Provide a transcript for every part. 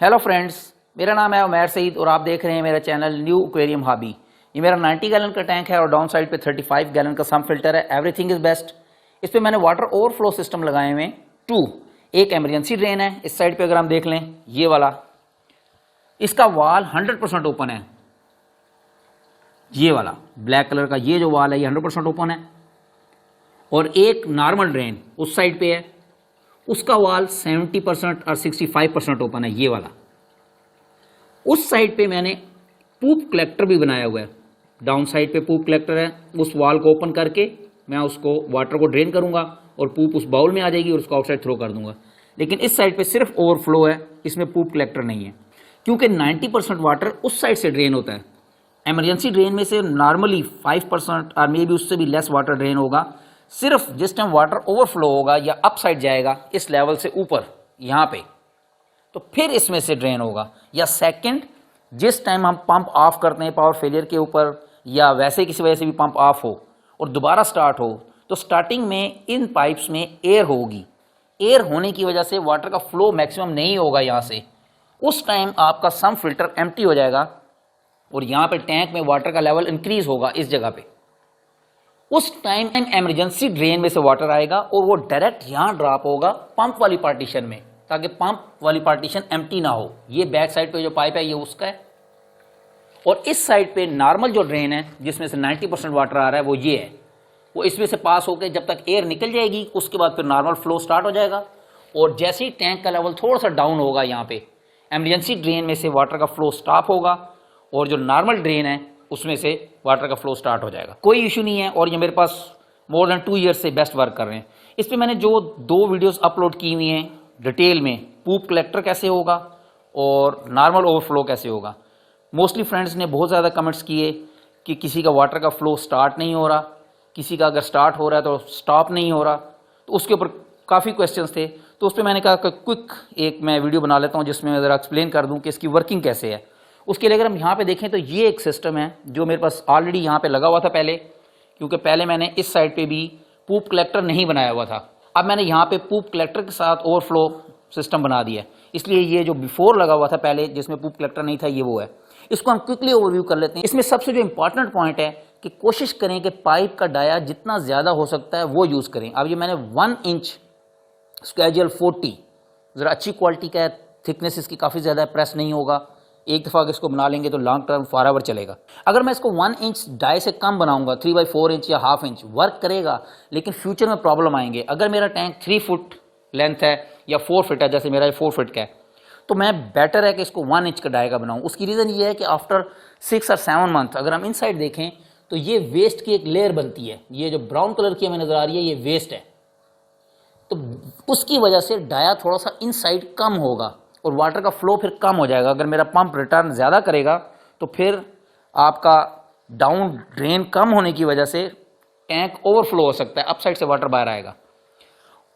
Hello friends, मेरा नाम है उमैर सईद और आप देख रहे हैं मेरा चैनल न्यू एक्वेरियम हॉबी। ये मेरा 90 गैलन का टैंक है और डाउन साइड पे 35 गैलन का सम फिल्टर है। Everything is best. इस पे मैंने वाटर ओवरफ्लो सिस्टम लगाए हुए हैं 2। एक एमरजेंसी ड्रेन है इस साइड पे, अगर हम देख लें ये वाला, इसका वाल 100% ओपन है। ये वाला ब्लैक कलर का ये जो वाल है ये 100% ओपन है। और एक नॉर्मल ड्रेन उस साइड पे है, उसका वाल 70% और 65% ओपन है। ये वाला उस साइड पे मैंने पूप कलेक्टर भी बनाया हुआ है। डाउन साइड पे पूप कलेक्टर है, उस वाल को ओपन करके मैं उसको वाटर को ड्रेन करूंगा और पूप उस बाउल में आ जाएगी और उसको आउटसाइड थ्रो कर दूंगा। लेकिन इस साइड पे सिर्फ ओवरफ्लो है, इसमें पूप कलेक्टर नहीं है, क्योंकि 90% वाटर उस साइड से ड्रेन होता है। एमरजेंसी ड्रेन में से नॉर्मली 5% और मे बी उससे भी लेस वाटर ड्रेन होगा। सिर्फ जिस टाइम वाटर ओवरफ्लो होगा या अप साइड जाएगा इस लेवल से ऊपर यहाँ पे, तो फिर इसमें से ड्रेन होगा। या सेकंड, जिस टाइम हम पंप ऑफ करते हैं पावर फेलियर के ऊपर या वैसे किसी वजह से भी पंप ऑफ हो और दोबारा स्टार्ट हो, तो स्टार्टिंग में इन पाइप्स में एयर होगी। एयर होने की वजह से वाटर का फ्लो मैक्सिमम नहीं होगा यहाँ से। उस टाइम आपका सम फिल्टर एम्प्टी हो जाएगा और यहाँ पे टैंक में वाटर का लेवल इंक्रीज होगा इस जगह पे। उस टाइम एमरजेंसी ड्रेन में से वाटर आएगा और वो डायरेक्ट यहाँ ड्रॉप होगा पंप वाली पार्टीशन में, ताकि पंप वाली पार्टीशन एम्प्टी ना हो। ये बैक साइड पे जो पाइप है ये उसका है। और इस साइड पे नॉर्मल जो ड्रेन है जिसमें से 90% वाटर आ रहा है वो ये है। वो इसमें से पास होकर जब तक एयर निकल जाएगी उसके बाद फिर नॉर्मल फ्लो स्टार्ट हो जाएगा। और जैसे ही टैंक का लेवल थोड़ा सा डाउन होगा यहाँ पे, एमरजेंसी ड्रेन में से वाटर का फ्लो स्टॉप होगा और जो नॉर्मल ड्रेन है उसमें से वाटर का फ्लो स्टार्ट हो जाएगा। कोई इशू नहीं है। और ये मेरे पास मोर देन 2 ईयर्स से बेस्ट वर्क कर रहे हैं। इस पर मैंने जो 2 वीडियोस अपलोड की हुई हैं डिटेल में, पूप कलेक्टर कैसे होगा और नॉर्मल ओवरफ्लो कैसे होगा। मोस्टली फ्रेंड्स ने बहुत ज़्यादा कमेंट्स किए कि किसी का वाटर का फ्लो स्टार्ट नहीं हो रहा, किसी का अगर स्टार्ट हो रहा है तो स्टॉप नहीं हो रहा। तो उसके ऊपर काफ़ी क्वेश्चंस थे, तो उस पर मैंने कहा कि क्विक एक मैं वीडियो बना लेता हूँ जिसमें मैं ज़रा एक्सप्लेन कर दूँ कि इसकी वर्किंग कैसे है। उसके लिए अगर हम यहाँ पे देखें तो ये एक सिस्टम है जो मेरे पास ऑलरेडी यहाँ पे लगा हुआ था पहले, क्योंकि पहले मैंने इस साइड पे भी पूप कलेक्टर नहीं बनाया हुआ था। अब मैंने यहाँ पे पूप कलेक्टर के साथ ओवरफ्लो सिस्टम बना दिया है, इसलिए ये जो बिफोर लगा हुआ था पहले जिसमें पूप कलेक्टर नहीं था ये वो है। इसको हम क्विकली ओवरव्यू कर लेते हैं। इसमें सबसे जो इंपॉर्टेंट पॉइंट है कि कोशिश करें कि पाइप का डाया जितना ज़्यादा हो सकता है वो यूज़ करें। अब ये मैंने 1 इंच स्केजुअल 40 ज़रा अच्छी क्वालिटी का है, थिकनेस इसकी काफ़ी ज़्यादा है, प्रेस नहीं होगा। एक दफ़ा अगर इसको बना लेंगे तो लॉन्ग टर्म फॉरएवर चलेगा। अगर मैं इसको 1 इंच डाई से कम बनाऊंगा, 3/4 इंच या हाफ इंच, वर्क करेगा, लेकिन फ्यूचर में प्रॉब्लम आएंगे। अगर मेरा टैंक 3 फुट लेंथ है या 4 फीट है, जैसे मेरा ये 4 फीट का है, तो मैं बेटर है कि इसको 1 इंच का डाई का बनाऊँ। उसकी रीज़न ये है कि आफ्टर 6 और 7 मंथ अगर हम इनसाइड देखें तो ये वेस्ट की एक लेयर बनती है। ये जो ब्राउन कलर की हमें नज़र आ रही है ये वेस्ट है, तो उसकी वजह से डाया थोड़ा सा इनसाइड कम होगा और वाटर का फ्लो फिर कम हो जाएगा। अगर मेरा पंप रिटर्न ज़्यादा करेगा तो फिर आपका डाउन ड्रेन कम होने की वजह से टैंक ओवरफ्लो हो सकता है, अप साइड से वाटर बाहर आएगा।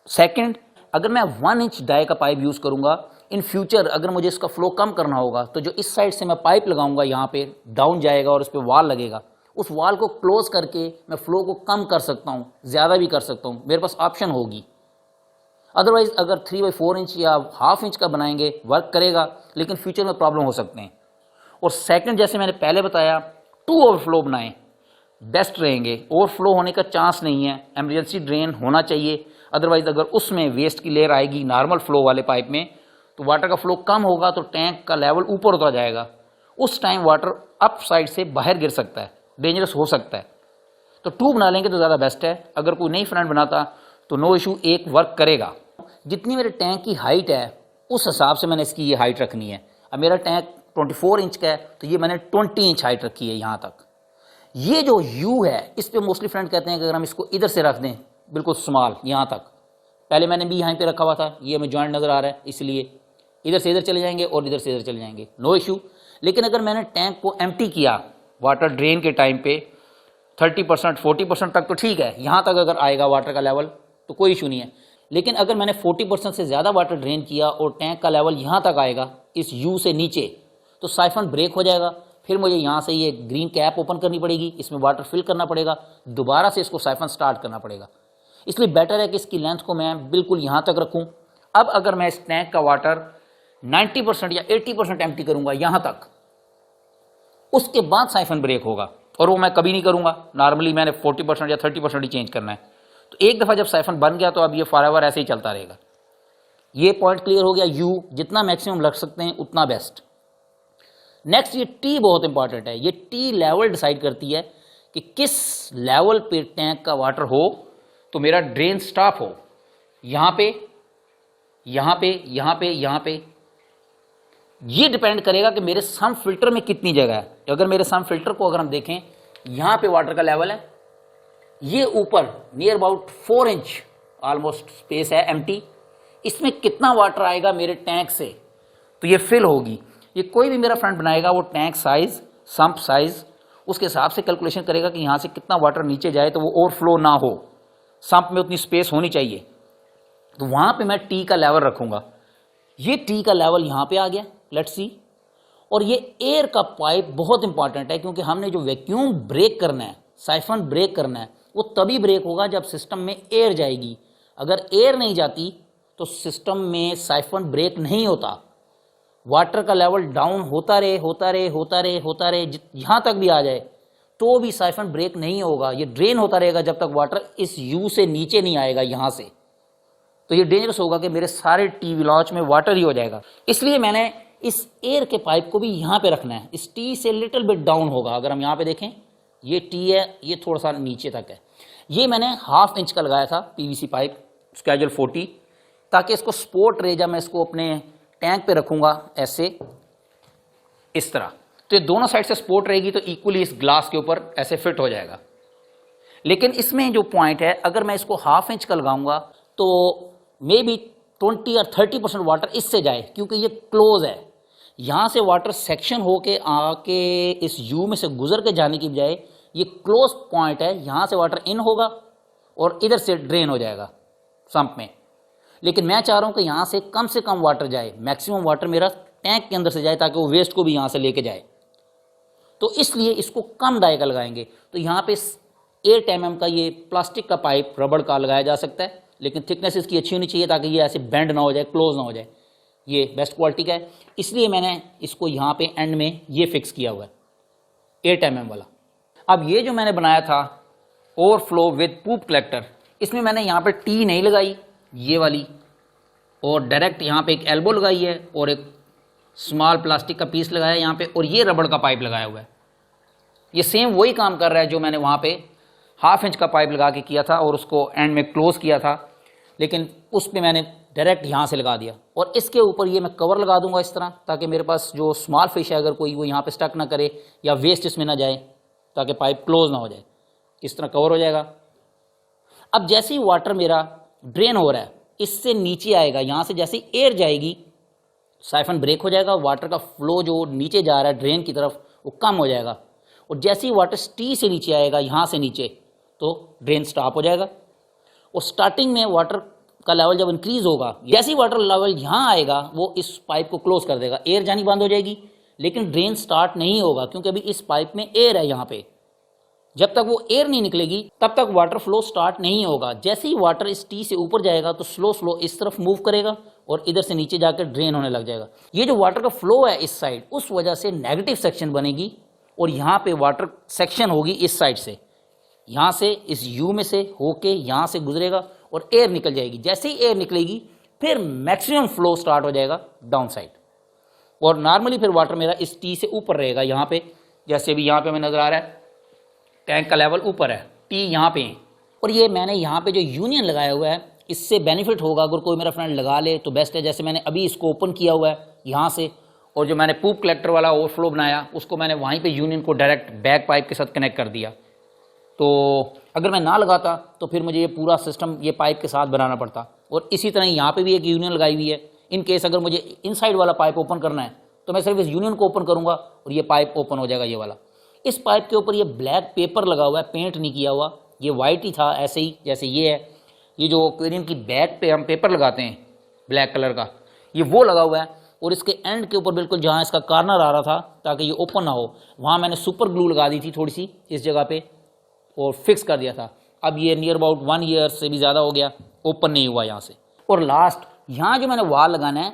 सेकंड, अगर मैं 1 इंच डाई का पाइप यूज़ करूंगा, इन फ्यूचर अगर मुझे इसका फ्लो कम करना होगा तो जो इस साइड से मैं पाइप लगाऊंगा यहाँ पे डाउन जाएगा और उस पर वाल लगेगा, उस वाल को क्लोज करके मैं फ्लो को कम कर सकता हूँ, ज़्यादा भी कर सकता हूँ, मेरे पास ऑप्शन होगी। अदरवाइज अगर 3/4 इंच या हाफ इंच का बनाएंगे वर्क करेगा, लेकिन फ्यूचर में प्रॉब्लम हो सकते हैं। और सेकंड, जैसे मैंने पहले बताया, 2 ओवरफ्लो बनाएं, बेस्ट रहेंगे। ओवरफ्लो होने का चांस नहीं है, एमरजेंसी ड्रेन होना चाहिए। अदरवाइज अगर उसमें वेस्ट की लेयर आएगी नॉर्मल फ्लो वाले पाइप में तो वाटर का फ्लो कम होगा तो टैंक का लेवल ऊपर होता जाएगा। उस टाइम वाटर अप साइड से बाहर गिर सकता है, डेंजरस हो सकता है। तो 2 बना लेंगे तो ज़्यादा बेस्ट है। अगर कोई नहीं फ्रेंड बनाता तो नो इशू, एक वर्क करेगा। जितनी मेरे टैंक की हाइट है उस हिसाब से मैंने इसकी ये हाइट रखनी है। अब मेरा टैंक 24 इंच का है तो ये मैंने 20 इंच हाइट रखी है यहाँ तक। ये जो यू है इस पे मोस्टली फ्रेंड कहते हैं कि अगर हम इसको इधर से रख दें बिल्कुल स्मॉल यहाँ तक, पहले मैंने भी यहाँ पे रखा हुआ था, ये हमें जॉइंट नज़र आ रहा है, इसलिए इधर से इधर चले जाएंगे और इधर से इधर चले जाएंगे, नो इशू। लेकिन अगर मैंने टैंक को एम्प्टी किया वाटर ड्रेन के टाइम पे 30% 40% तक तो ठीक है, यहाँ तक अगर आएगा वाटर का लेवल तो कोई इशू नहीं है। लेकिन अगर मैंने 40% से ज़्यादा वाटर ड्रेन किया और टैंक का लेवल यहाँ तक आएगा इस यू से नीचे, तो साइफन ब्रेक हो जाएगा। फिर मुझे यहाँ से ये ग्रीन कैप ओपन करनी पड़ेगी, इसमें वाटर फिल करना पड़ेगा, दोबारा से इसको साइफन स्टार्ट करना पड़ेगा। इसलिए बेटर है कि इसकी लेंथ को मैं बिल्कुल यहाँ तक रखूँ। अब अगर मैं इस टैंक का वाटर 90% या 80% एम्प्टी करूंगा यहाँ तक, उसके बाद साइफन ब्रेक होगा, और वो मैं कभी नहीं करूंगा। नॉर्मली मैंने 40% या 30% ही चेंज करना है। तो एक दफ़ा जब साइफन बन गया तो अब ये फॉरएवर ऐसे ही चलता रहेगा। ये पॉइंट क्लियर हो गया। यू जितना मैक्सिमम लग सकते हैं उतना बेस्ट। नेक्स्ट ये टी बहुत इंपॉर्टेंट है। ये टी लेवल डिसाइड करती है कि किस लेवल पे टैंक का वाटर हो तो मेरा ड्रेन स्टॉप हो, यहाँ पे, यहाँ पे, यहाँ पे, यहाँ पे। ये डिपेंड करेगा कि मेरे सम फिल्टर में कितनी जगह है। अगर मेरे सम फिल्टर को अगर हम देखें, यहाँ पे वाटर का लेवल है, ये ऊपर near about 4 inch almost space है एम्प्टी, इसमें कितना वाटर आएगा मेरे टैंक से तो ये फिल होगी। ये कोई भी मेरा फ्रेंड बनाएगा वो टैंक साइज, सम्प साइज, उसके हिसाब से कैलकुलेशन करेगा कि यहाँ से कितना वाटर नीचे जाए तो वो ओवरफ्लो ना हो, सम्प में उतनी स्पेस होनी चाहिए। तो वहाँ पे मैं टी का लेवल रखूँगा। ये टी का लेवल यहाँ पे आ गया, लेट्स सी। और ये एयर का पाइप बहुत इंपॉर्टेंट है, क्योंकि हमने जो वैक्यूम ब्रेक करना है, साइफन ब्रेक करना है, वो तभी ब्रेक होगा जब सिस्टम में एयर जाएगी। अगर एयर नहीं जाती तो सिस्टम में साइफन ब्रेक नहीं होता। वाटर का लेवल डाउन होता रहे, होता रहे, होता रहे, होता रहे, यहाँ तक भी आ जाए तो भी साइफन ब्रेक नहीं होगा। ये ड्रेन होता रहेगा जब तक वाटर इस यू से नीचे नहीं आएगा यहाँ से। तो ये डेंजरस होगा कि मेरे सारे टी लॉन्च में वाटर ही हो जाएगा। इसलिए मैंने इस एयर के पाइप को भी यहाँ पे रखना है। इस टी से लिटिल बिट डाउन होगा। अगर हम यहाँ पे देखें, ये टी है, ये थोड़ा सा नीचे तक है। ये मैंने 1/2 इंच का लगाया था पीवीसी पाइप, स्केजुअल 40, ताकि इसको सपोर्ट रहे। जब मैं इसको अपने टैंक पे रखूँगा ऐसे, इस तरह, तो ये दोनों साइड से सपोर्ट रहेगी तो इक्वली इस ग्लास के ऊपर ऐसे फिट हो जाएगा। लेकिन इसमें जो पॉइंट है, अगर मैं इसको 1/2 इंच का लगाऊंगा तो मे बी 20 और 30% वाटर इससे जाए, क्योंकि ये क्लोज है। यहाँ से वाटर सेक्शन होके आके इस यू में से गुजर के जाने की बजाय ये क्लोज पॉइंट है, यहाँ से वाटर इन होगा और इधर से ड्रेन हो जाएगा सम्प में। लेकिन मैं चाह रहा हूँ कि यहाँ से कम वाटर जाए, मैक्सिमम वाटर मेरा टैंक के अंदर से जाए, ताकि वो वेस्ट को भी यहाँ से लेके जाए। तो इसलिए इसको कम डाई का लगाएंगे। तो यहाँ पे 8 mm का ये प्लास्टिक का पाइप रबड़ का लगाया जा सकता है, लेकिन थिकनेस इसकी अच्छी होनी चाहिए ताकि ये ऐसे बेंड ना हो जाए, क्लोज ना हो जाए। ये बेस्ट क्वालिटी का है, इसलिए मैंने इसको यहाँ पे एंड में ये फिक्स किया हुआ है 8 mm वाला। अब ये जो मैंने बनाया था ओवरफ्लो विद पूप कलेक्टर, इसमें मैंने यहाँ पे टी नहीं लगाई ये वाली, और डायरेक्ट यहाँ पे एक एल्बो लगाई है और एक स्मॉल प्लास्टिक का पीस लगाया है यहाँ पे, और ये रबड़ का पाइप लगाया हुआ है। ये सेम वही काम कर रहा है जो मैंने वहाँ पे 1/2 इंच का पाइप लगा के किया था और उसको एंड में क्लोज किया था, लेकिन उस पर मैंने डायरेक्ट यहाँ से लगा दिया। और इसके ऊपर ये मैं कवर लगा दूंगा इस तरह, ताकि मेरे पास जो स्मॉल फिश है अगर कोई, वो यहाँ पे स्टक ना करे या वेस्ट इसमें ना जाए, ताकि पाइप क्लोज ना हो जाए। इस तरह कवर हो जाएगा। अब जैसे ही वाटर मेरा ड्रेन हो रहा है, इससे नीचे आएगा, यहाँ से जैसे ही एयर जाएगी साइफन ब्रेक हो जाएगा, वाटर का फ्लो जो नीचे जा रहा है ड्रेन की तरफ वो कम हो जाएगा। और जैसे ही वाटर टी से नीचे आएगा यहाँ से नीचे, तो ड्रेन स्टॉप हो जाएगा। और स्टार्टिंग में वाटर का लेवल जब इंक्रीज होगा, जैसे ही वाटर लेवल यहाँ आएगा वो इस पाइप को क्लोज कर देगा, एयर जानी बंद हो जाएगी, लेकिन ड्रेन स्टार्ट नहीं होगा, क्योंकि अभी इस पाइप में एयर है यहाँ पे। जब तक वो एयर नहीं निकलेगी तब तक वाटर फ्लो स्टार्ट नहीं होगा। जैसे ही वाटर इस टी से ऊपर जाएगा तो स्लो इस तरफ मूव करेगा और इधर से नीचे जाकर ड्रेन होने लग जाएगा। ये जो वाटर का फ्लो है इस साइड, उस वजह से नेगेटिव सेक्शन बनेगी और यहाँ पे वाटर सेक्शन होगी इस साइड से, यहाँ से इस यू में से होके यहाँ से गुजरेगा और एयर निकल जाएगी। जैसे ही एयर निकलेगी फिर मैक्सिमम फ्लो स्टार्ट हो जाएगा डाउन साइड, और नॉर्मली फिर वाटर मेरा इस टी से ऊपर रहेगा। यहाँ पे जैसे भी यहाँ पे हमें नजर आ रहा है टैंक का लेवल ऊपर है, टी यहाँ पे है। और ये मैंने यहाँ पे जो यूनियन लगाया हुआ है, इससे बेनिफिट होगा अगर कोई मेरा फ्रेंड लगा ले तो बेस्ट है। जैसे मैंने अभी इसको ओपन किया हुआ है यहाँ से, और जो मैंने पूप कलेक्टर वाला ओवरफ्लो बनाया उसको मैंने वहीं पे यूनियन को डायरेक्ट बैक पाइप के साथ कनेक्ट कर दिया। तो अगर मैं ना लगाता तो फिर मुझे ये पूरा सिस्टम ये पाइप के साथ बनाना पड़ता। और इसी तरह यहाँ पे भी एक यूनियन लगाई हुई है। इन केस अगर मुझे इनसाइड वाला पाइप ओपन करना है तो मैं सिर्फ इस यूनियन को ओपन करूँगा और ये पाइप ओपन हो जाएगा, ये वाला। इस पाइप के ऊपर ये ब्लैक पेपर लगा हुआ है, पेंट नहीं किया हुआ, ये वाइट ही था ऐसे ही जैसे ये है। ये जो एक्वेरियम की बैक पे हम पेपर लगाते हैं ब्लैक कलर का, ये वो लगा हुआ है। और इसके एंड के ऊपर बिल्कुल जहाँ इसका कार्नर आ रहा था ताकि ये ओपन ना हो, वहाँ मैंने सुपर ग्लू लगा दी थी थोड़ी सी इस जगह पे और फिक्स कर दिया था। अब ये नियर अबाउट 1 ईयर से भी ज़्यादा हो गया, ओपन नहीं हुआ यहाँ से। और लास्ट यहाँ जो मैंने वाल लगाना है